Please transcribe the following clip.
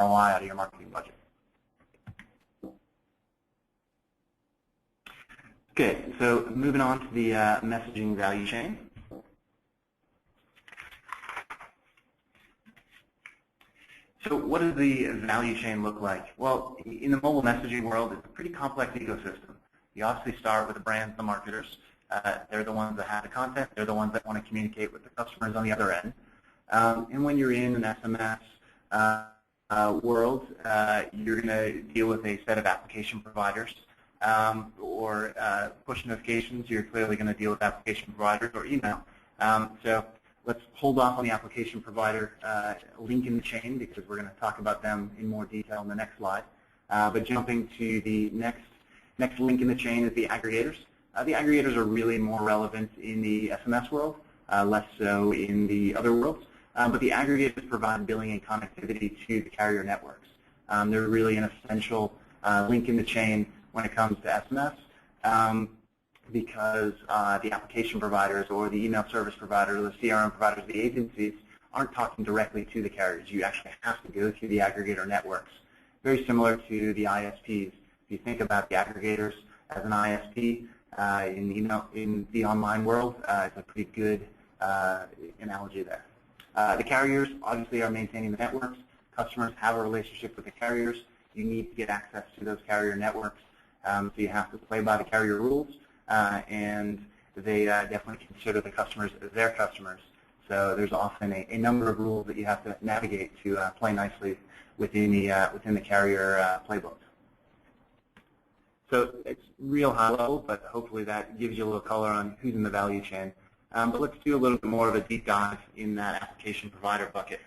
ROI out of your marketing budget. Okay, so moving on to the messaging value chain. So what does the value chain look like? Well, in the mobile messaging world, it's a pretty complex ecosystem. You obviously start with the brands, the marketers. They're the ones that have the content. They're the ones that want to communicate with the customers on the other end. And when you're in an SMS world, you're going to deal with a set of application providers. Or push notifications, you're clearly going to deal with application providers or email. So let's hold off on the application provider link in the chain because we're going to talk about them in more detail in the next slide. But jumping to the next link in the chain is the aggregators. The aggregators are really more relevant in the SMS world, less so in the other worlds. But the aggregators provide billing and connectivity to the carrier networks. They're really an essential link in the chain when it comes to SMS because the application providers or the email service provider or the CRM providers, the agencies, aren't talking directly to the carriers. You actually have to go through the aggregator networks. Very similar to the ISPs. If you think about the aggregators as an ISP in the online world, it's a pretty good analogy there. The carriers obviously are maintaining the networks. Customers have a relationship with the carriers. You need to get access to those carrier networks. So you have to play by the carrier rules, and they definitely consider the customers as their customers. So there's often a number of rules that you have to navigate to play nicely within the carrier playbook. So it's real high level, but hopefully that gives you a little color on who's in the value chain. But let's do a little bit more of a deep dive in that application provider bucket.